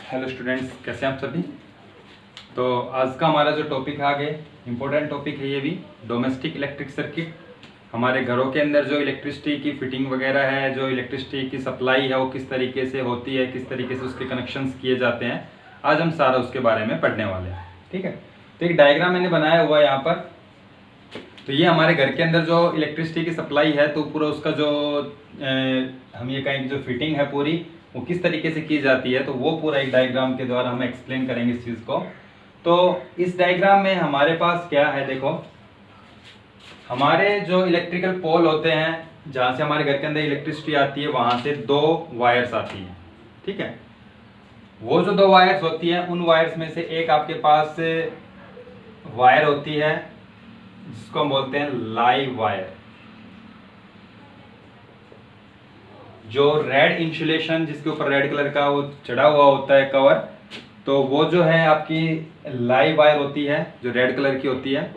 Hello students, कैसे हैं आप सभी। तो आज का हमारा जो टॉपिक है आगे इम्पोर्टेंट टॉपिक है, ये भी डोमेस्टिक इलेक्ट्रिक सर्किट। हमारे घरों के अंदर जो इलेक्ट्रिसिटी की फिटिंग वगैरह है, जो इलेक्ट्रिसिटी की सप्लाई है, वो किस तरीके से होती है, किस तरीके से उसके कनेक्शंस किए जाते हैं, आज हम सारा उसके बारे में पढ़ने वाले हैं। ठीक है, तो एक डायग्राम मैंने बनाया हुआ है यहाँ पर। तो ये हमारे घर के अंदर जो इलेक्ट्रिसिटी की सप्लाई है, तो पूरा उसका जो हम ये कहें कि जो फिटिंग है पूरी, वो किस तरीके से की जाती है, तो वो पूरा एक डायग्राम के द्वारा हम एक्सप्लेन करेंगे इस चीज़ को। तो इस डायग्राम में हमारे पास क्या है, देखो हमारे जो इलेक्ट्रिकल पोल होते हैं, जहाँ से हमारे घर के अंदर इलेक्ट्रिसिटी आती है, वहाँ से दो वायर्स आती हैं। ठीक है, वो जो दो वायर्स होती हैं, उन वायर्स में से एक आपके पास वायर होती है जिसको हम बोलते हैं लाइव वायर। जो रेड इंसुलेशन, जिसके ऊपर रेड कलर का वो चढ़ा हुआ होता है कवर, तो वो जो है आपकी लाइव वायर होती है, जो रेड कलर की होती है।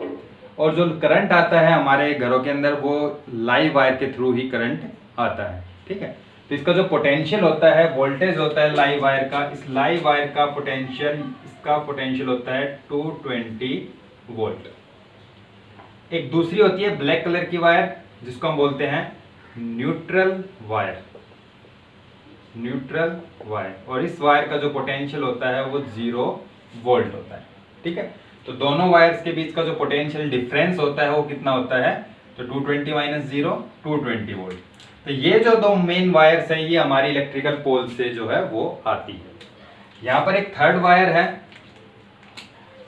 और जो करंट आता है हमारे घरों के अंदर, वो लाइव वायर के थ्रू ही करंट आता है। ठीक है, तो इसका जो पोटेंशियल होता है, वोल्टेज होता है लाइव वायर का, इस लाइव वायर का पोटेंशियल, इसका पोटेंशियल होता है 220 वोल्ट। एक दूसरी होती है ब्लैक कलर की वायर, जिसको हम बोलते हैं न्यूट्रल वायर। न्यूट्रल वायर, और इस वायर का जो पोटेंशियल होता है वो 0 वोल्ट होता है। ठीक है, तो दोनों वायर्स के बीच का जो पोटेंशियल डिफरेंस होता है वो कितना होता है, तो 220 माइनस 0 220 वोल्ट। तो ये जो दो मेन वायर्स हैं, ये हमारी इलेक्ट्रिकल पोल से जो है वो आती है। यहाँ पर एक थर्ड वायर है।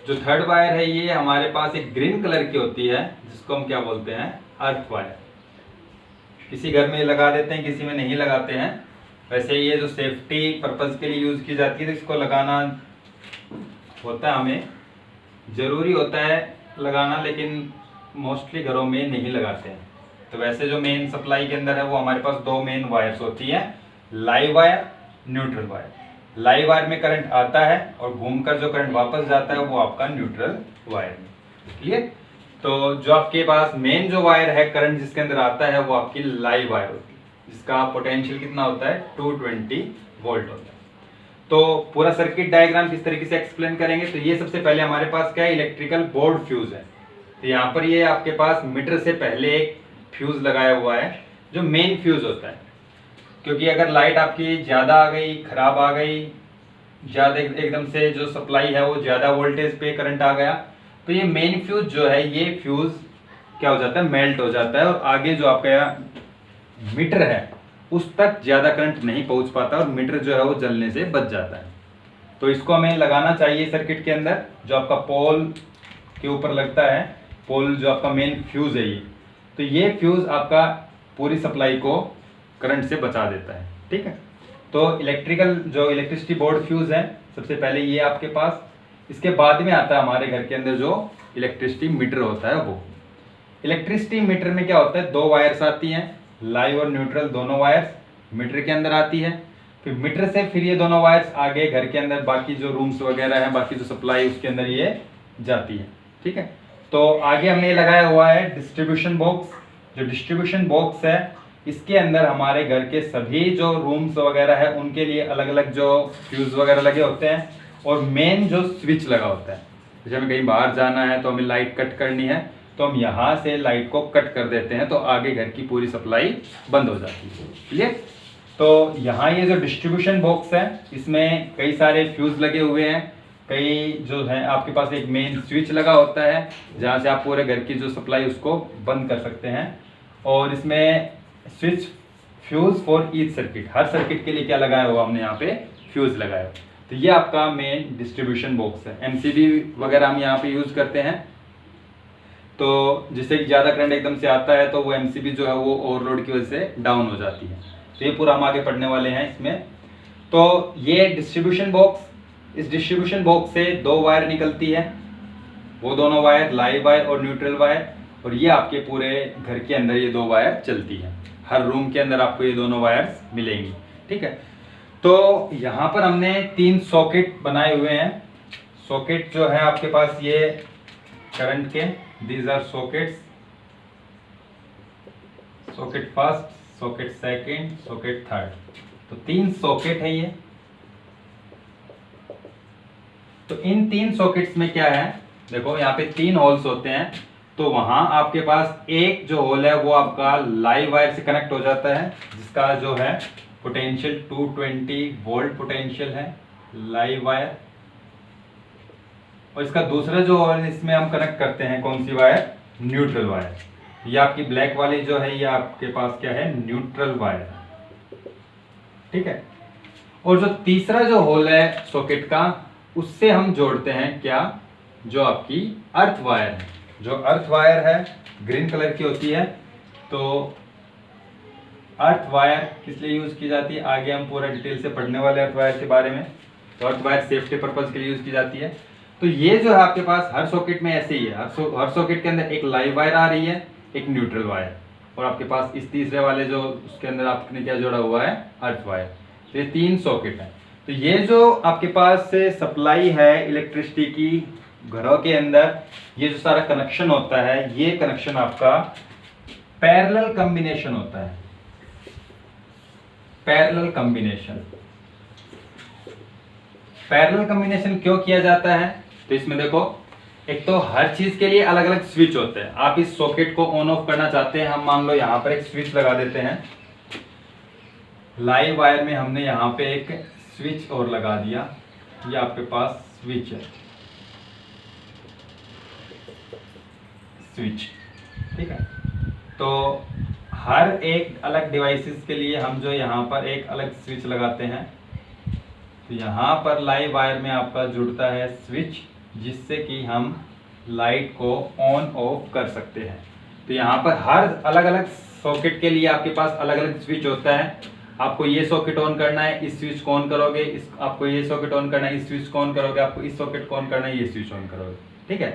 जो थर्ड वायर है, ये हमारे पास एक ग्रीन कलर की होती है, जिसको हम क्या बोलते हैं, अर्थ वायर। किसी घर में लगा देते हैं, किसी में नहीं लगाते हैं। वैसे ये जो सेफ्टी पर्पज के लिए यूज की जाती है, तो इसको लगाना होता है, हमें जरूरी होता है लगाना, लेकिन मोस्टली घरों में नहीं लगाते हैं। तो वैसे जो मेन सप्लाई के अंदर है, वो हमारे पास दो मेन वायर्स होती है, live wire, neutral wire. Live wire में करंट आता है और घूमकर जो करंट वापस जाता है वो आपका न्यूट्रल वायर में। क्लियर। तो जो आपके पास मेन जो वायर है, करंट जिसके अंदर आता है, वो आपकी लाइव वायर होती है, जिसका पोटेंशियल कितना होता है, 220 वोल्ट होता है। तो पूरा सर्किट डायग्राम किस तरीके से एक्सप्लेन करेंगे, तो ये सबसे पहले हमारे पास क्या है, इलेक्ट्रिकल बोर्ड फ्यूज है। तो यहाँ पर ये आपके पास मीटर से पहले एक फ्यूज लगाया हुआ है, जो मेन फ्यूज होता है। क्योंकि अगर लाइट आपकी ज़्यादा आ गई, खराब आ गई, ज़्यादा एकदम से जो सप्लाई है वो ज़्यादा वोल्टेज पे करंट आ गया, तो ये मेन फ्यूज जो है, ये फ्यूज क्या हो जाता है, मेल्ट हो जाता है, और आगे जो आपका मीटर है उस तक ज़्यादा करंट नहीं पहुंच पाता, और मीटर जो है वो जलने से बच जाता है। तो इसको हमें लगाना चाहिए सर्किट के अंदर, जो आपका पोल के ऊपर लगता है, पोल जो आपका मेन फ्यूज है ये। तो ये फ्यूज आपका पूरी सप्लाई को करंट से बचा देता है। ठीक है, तो इलेक्ट्रिकल जो इलेक्ट्रिसिटी बोर्ड फ्यूज है, सबसे पहले ये आपके पास, इसके बाद में आता है हमारे घर के अंदर जो इलेक्ट्रिसिटी मीटर होता है वो। इलेक्ट्रिसिटी मीटर में क्या होता है, दो वायर्स आती हैं, लाइव और न्यूट्रल दोनों वायर्स मीटर के अंदर आती है। फिर मीटर से फिर ये दोनों वायर्स आगे घर के अंदर बाकी जो रूम्स वगैरह हैं, बाकी जो सप्लाई उसके अंदर ये जाती है। ठीक है, तो आगे हमने लगाया हुआ है डिस्ट्रीब्यूशन बॉक्स। जो डिस्ट्रीब्यूशन बॉक्स है, इसके अंदर हमारे घर के सभी जो रूम्स वगैरह है, उनके लिए अलग अलग जो फ्यूज वगैरह लगे होते हैं, और मेन जो स्विच लगा होता है। जैसे हमें कहीं बाहर जाना है, तो हमें लाइट कट करनी है, तो हम यहाँ से लाइट को कट कर देते हैं, तो आगे घर की पूरी सप्लाई बंद हो जाती है। क्लियर। तो यहाँ ये जो डिस्ट्रीब्यूशन बॉक्स है, इसमें कई सारे फ्यूज लगे हुए हैं। कई जो है आपके पास एक मेन स्विच लगा होता है, जहाँ से आप पूरे घर की जो सप्लाई उसको बंद कर सकते हैं। और इसमें switch fuse for each circuit, her circuit के लिए क्या लगाया हुआ हमने यहाँ पे, फ्यूज लगाया। तो ये आपका मेन डिस्ट्रीब्यूशन बॉक्स है। एमसीबी वगैरह हम यहाँ पे यूज करते हैं, तो जिससे कि ज़्यादा करंट एकदम से आता है, तो वो एमसीबी जो है वो ओवरलोड की वजह से डाउन हो जाती है। तो ये पूरा हम आगे पढ़ने वाले हैं इसमें। तो ये डिस्ट्रीब्यूशन बॉक्स, इस डिस्ट्रीब्यूशन बॉक्स से दो वायर निकलती है, वो दोनों वायर लाइव वायर और न्यूट्रल वायर, और ये आपके पूरे घर के अंदर ये दो वायर चलती है। हर रूम के अंदर आपको ये दोनों वायर्स मिलेंगी। ठीक है, तो यहाँ पर हमने 3 सॉकेट बनाए हुए हैं। सॉकेट जो है आपके पास ये करंट के, these are sockets, socket first, socket second, socket third. तो 3 सॉकेट है ये। तो इन 3 सॉकेट्स में क्या है, देखो यहाँ पे 3 होल्स होते हैं, तो वहां आपके पास एक जो होल है वो आपका लाइव वायर से कनेक्ट हो जाता है, जिसका जो है पोटेंशियल 220 वोल्ट पोटेंशियल है लाइव वायर। और इसका दूसरा जो होल इसमें हम कनेक्ट करते हैं कौन सी वायर, न्यूट्रल वायर। ये आपकी ब्लैक वाली जो है ये आपके पास क्या है, न्यूट्रल वायर, ठीक है। और जो तीसरा जो होल है सॉकेट का, उससे हम जोड़ते हैं क्या, जो आपकी अर्थ वायर है। जो अर्थ वायर है ग्रीन कलर की होती है। तो अर्थ वायर किस लिए यूज की जाती है, आगे हम पूरा डिटेल से पढ़ने वाले अर्थ वायर के बारे में। तो अर्थ वायर सेफ्टी पर्पज के लिए यूज की जाती है। तो ये जो है आपके पास हर सॉकेट में ऐसे ही है, हर सॉकेट के अंदर एक लाइव वायर आ रही है, एक न्यूट्रल वायर, और आपके पास इस तीसरे वाले जो उसके अंदर आपने क्या जोड़ा हुआ है, अर्थ वायर। तो ये 3 सॉकेट है। तो ये जो आपके पास से सप्लाई है इलेक्ट्रिसिटी की घरों के अंदर, ये जो सारा कनेक्शन होता है, ये कनेक्शन आपका पैरेलल कॉम्बिनेशन होता है। पैरेलल कॉम्बिनेशन, पैरेलल कॉम्बिनेशन क्यों किया जाता है, तो इसमें देखो, एक तो हर चीज के लिए अलग अलग स्विच होते हैं। आप इस सॉकेट को ऑन ऑफ करना चाहते हैं, हम मान लो यहाँ पर एक स्विच लगा देते हैं। लाइव वायर में हमने यहाँ पे एक स्विच और लगा दिया, ये आपके पास स्विच है, स्विच, ठीक है। तो हर एक अलग डिवाइसेस के लिए हम जो यहाँ पर एक अलग स्विच लगाते हैं। तो यहाँ पर लाइव वायर में आपका जुड़ता है स्विच, जिससे कि हम लाइट को ऑन ऑफ कर सकते हैं। तो यहाँ पर हर अलग अलग सॉकेट के लिए आपके पास अलग अलग स्विच होता है। आपको ये सॉकेट ऑन करना है, इस स्विच को ऑन करोगे, इस आपको ये सॉकेट ऑन करना है, इस स्विच को ऑन करोगे, आपको इस सॉकेट को ऑन करना है, ये स्विच ऑन करोगे, ठीक है।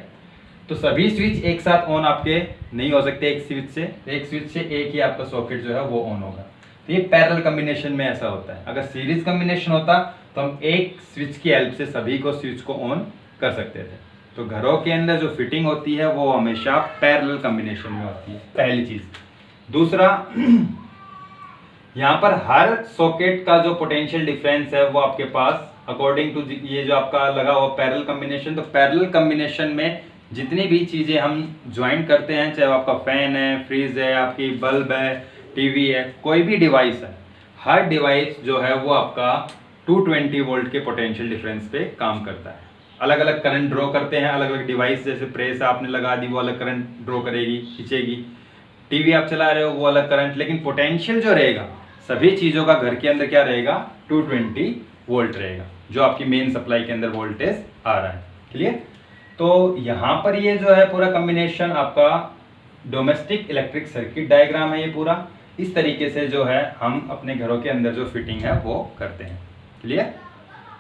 तो सभी स्विच एक साथ ऑन आपके नहीं हो सकते एक स्विच से, एक स्विच से एक ही आपका सॉकेट जो है वो ऑन होगा। तो ये पैरेलल कॉम्बिनेशन में ऐसा होता है। अगर सीरीज कॉम्बिनेशन होता तो हम एक स्विच की हेल्प से सभी को स्विच को ऑन कर सकते थे। तो घरों के अंदर जो फिटिंग होती है वो हमेशा पैरेलल कॉम्बिनेशन में होती है, पहली चीज। दूसरा, यहाँ पर हर सॉकेट का जो पोटेंशियल डिफरेंस है वो आपके पास अकॉर्डिंग टू ये जो आपका लगा हुआ पैरेलल कॉम्बिनेशन, तो पैरेलल कॉम्बिनेशन में जितनी भी चीजें हम ज्वाइन करते हैं, चाहे आपका फैन है, फ्रिज है, आपकी बल्ब है, टीवी है, कोई भी डिवाइस है, हर डिवाइस जो है वो आपका 220 वोल्ट के पोटेंशियल डिफरेंस पे काम करता है। अलग अलग करंट ड्रॉ करते हैं, अलग अलग डिवाइस, जैसे प्रेस आपने लगा दी वो अलग करंट ड्रॉ करेगी, खींचेगी, टीवी आप चला रहे हो वो अलग करंट, लेकिन पोटेंशियल जो रहेगा सभी चीज़ों का घर के अंदर क्या रहेगा, 220 वोल्ट रहेगा, जो आपकी मेन सप्लाई के अंदर वोल्टेज आ रहा है। क्लियर। तो यहाँ पर ये जो है पूरा कॉम्बिनेशन आपका डोमेस्टिक इलेक्ट्रिक सर्किट डायग्राम है। ये पूरा इस तरीके से जो है हम अपने घरों के अंदर जो फिटिंग है वो करते हैं। क्लियर।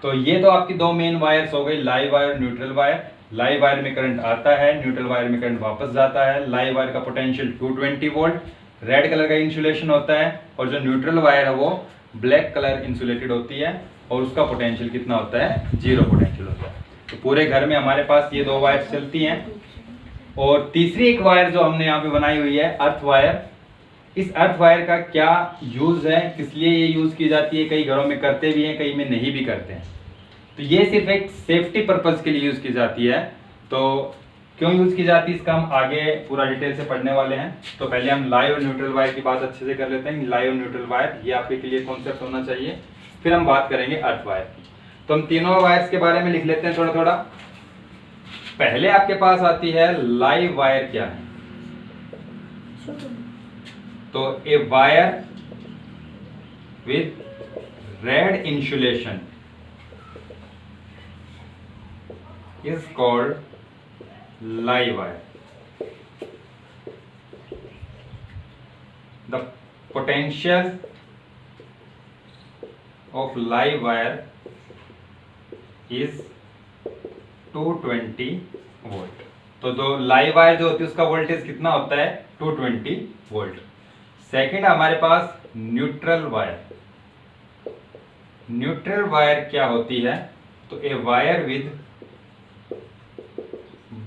तो ये तो आपकी 2 मेन वायर्स हो गई, live wire, neutral wire. Live wire में करंट आता है, न्यूट्रल वायर में करंट वापस जाता है। लाइव वायर का पोटेंशियल 220 वोल्ट, रेड कलर का इंसुलेशन होता है, और जो न्यूट्रल वायर है वो ब्लैक कलर इंसुलेटेड होती है, और उसका पोटेंशियल कितना होता है, 0 पोटेंशियल होता है। तो पूरे घर में हमारे पास ये 2 वायर चलती हैं। और तीसरी एक वायर जो हमने यहाँ पे बनाई हुई है, अर्थ वायर। इस अर्थ वायर का क्या यूज है, किस लिए ये यूज की जाती है, कई घरों में करते भी हैं, कई में नहीं भी करते हैं। तो ये सिर्फ एक सेफ्टी पर्पज के लिए यूज की जाती है। तो क्यों यूज की जाती है इसका हम आगे पूरा डिटेल से पढ़ने वाले हैं। तो पहले हम लाइव और न्यूट्रल वायर की बात अच्छे से कर लेते हैं। लाइव और न्यूट्रल वायर ये आपके क्लियर कॉन्सेप्ट होना चाहिए, फिर हम बात करेंगे अर्थ वायर की। तो हम तीनों वायर्स के बारे में लिख लेते हैं थोड़ा थोड़ा। पहले आपके पास आती है लाइव वायर क्या है। तो a wire with red insulation is called live wire. The potential of live wire is 220 volt. तो जो लाइव वायर जो होती है उसका वोल्टेज कितना होता है, 220 वोल्ट। सेकंड हमारे पास न्यूट्रल वायर। न्यूट्रल वायर क्या होती है, तो a wire with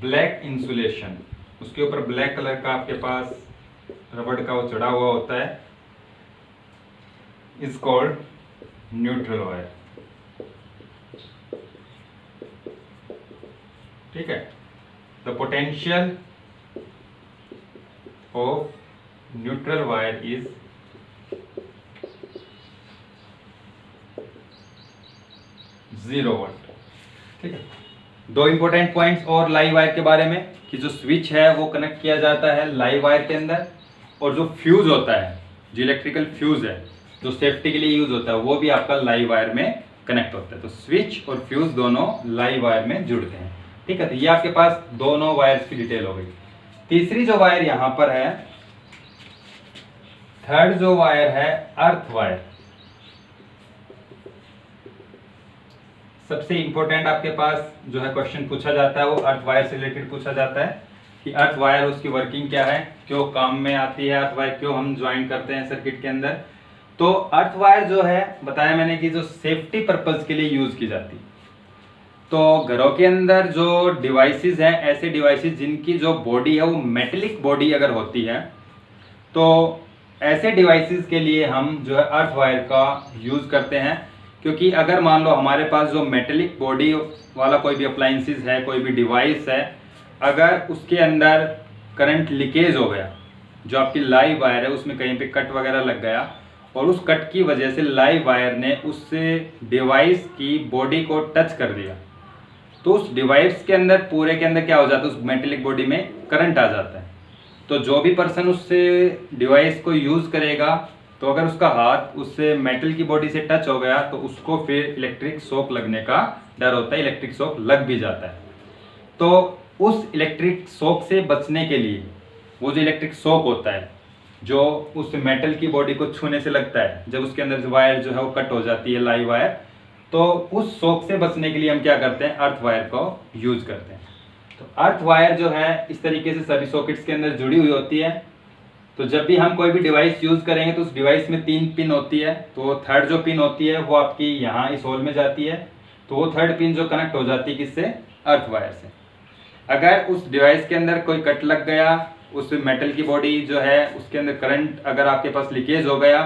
black insulation, उसके ऊपर ब्लैक कलर का आपके पास रबड़ का वो चढ़ा हुआ होता है, इज कॉल्ड न्यूट्रल वायर। ठीक है। The potential of neutral wire is 0 volt. ठीक है। दो इंपॉर्टेंट पॉइंट्स और लाइव वायर के बारे में कि जो स्विच है वो कनेक्ट किया जाता है लाइव वायर के अंदर, और जो फ्यूज होता है, जो इलेक्ट्रिकल फ्यूज है जो सेफ्टी के लिए यूज होता है, वो भी आपका लाइव वायर में कनेक्ट होता है। तो स्विच और फ्यूज दोनों लाइव वायर में जुड़ते हैं। ठीक है। तो ये आपके पास दोनों वायर्स की डिटेल हो गई। तीसरी जो वायर यहां पर है, थर्ड जो वायर है अर्थ वायर। सबसे इंपॉर्टेंट आपके पास जो है क्वेश्चन पूछा जाता है वो अर्थ वायर से रिलेटेड पूछा जाता है कि अर्थ वायर उसकी वर्किंग क्या है, क्यों काम में आती है अर्थ वायर, क्यों हम ज्वाइन करते हैं सर्किट के अंदर। तो अर्थ वायर जो है बताया मैंने कि जो सेफ्टी पर्पज के लिए यूज की जाती है। तो घरों के अंदर जो डिवाइसेस हैं, ऐसे डिवाइसेस जिनकी जो बॉडी है वो मेटेलिक बॉडी अगर होती है, तो ऐसे डिवाइसेस के लिए हम जो है अर्थ वायर का यूज करते हैं। क्योंकि अगर मान लो हमारे पास जो मेटेलिक बॉडी वाला कोई भी अप्लायंसेस है, कोई भी डिवाइस है, अगर उसके अंदर करंट लीकेज हो गया, जो आपकी लाइव वायर है उसमें कहीं पे कट वगैरह लग गया, और उस कट की वजह से लाइव वायर ने उस डिवाइस की बॉडी को टच कर दिया, तो उस डिवाइस के अंदर पूरे के अंदर क्या हो जाता है, उस मेटेलिक बॉडी में करंट आ जाता है। तो जो भी पर्सन उससे डिवाइस को यूज करेगा, तो अगर उसका हाथ उससे मेटल की बॉडी से टच हो गया तो उसको फिर इलेक्ट्रिक शॉक लगने का डर होता है, इलेक्ट्रिक शॉक लग भी जाता है। तो उस इलेक्ट्रिक शॉक से बचने के लिए, वो जो इलेक्ट्रिक शॉक होता है जो उस मेटल की बॉडी को छूने से लगता है, जब उसके अंदर वायर जो है वो कट हो जाती है लाइव वायर, तो उस शॉक से बचने के लिए हम क्या करते हैं, अर्थ वायर को यूज करते हैं। तो अर्थ वायर जो है इस तरीके से सभी सॉकेट्स के अंदर जुड़ी हुई होती है। तो जब भी हम कोई भी डिवाइस यूज करेंगे तो उस डिवाइस में 3 पिन होती है। तो थर्ड जो पिन होती है वो आपकी यहाँ इस होल में जाती है, तो वो थर्ड पिन जो कनेक्ट हो जाती है किससे, अर्थ वायर से। अगर उस डिवाइस के अंदर कोई कट लग गया, उस मेटल की बॉडी जो है उसके अंदर करंट अगर आपके पास लीकेज हो गया,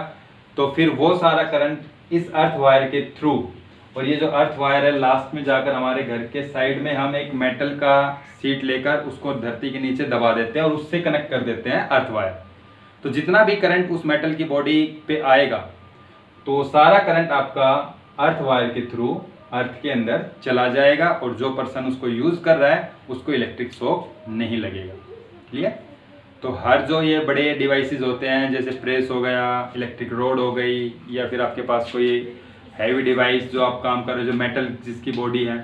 तो फिर वो सारा करंट इस अर्थ वायर के थ्रू, और ये जो अर्थ वायर है लास्ट में जाकर हमारे घर के साइड में हम एक मेटल का सीट लेकर उसको धरती के नीचे दबा देते हैं और उससे कनेक्ट कर देते हैं अर्थ वायर। तो जितना भी करंट उस मेटल की बॉडी पे आएगा, तो सारा करंट आपका अर्थ वायर के थ्रू अर्थ के अंदर चला जाएगा, और जो पर्सन उसको यूज कर रहा है उसको इलेक्ट्रिक शॉक नहीं लगेगा। क्लियर। तो हर जो ये बड़े डिवाइसेस होते हैं, जैसे प्रेस हो गया, इलेक्ट्रिक रोड हो गई, या फिर आपके पास कोई हैवी डिवाइस जो आप काम कर रहे हो, जो मेटल जिसकी बॉडी है,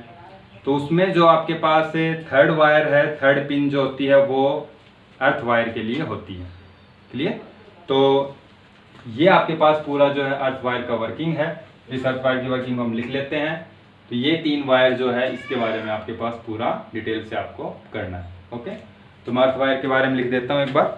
तो उसमें जो आपके पास थर्ड वायर है, थर्ड पिन जो होती है वो अर्थ वायर के लिए होती है। क्लियर। तो ये आपके पास पूरा जो है अर्थ वायर का वर्किंग है। इस अर्थ वायर की वर्किंग हम लिख लेते हैं। तो ये 3 वायर जो है इसके बारे में आपके पास पूरा डिटेल से आपको करना है। ओके। तो मैं अर्थ वायर के बारे में लिख देता हूँ एक बार।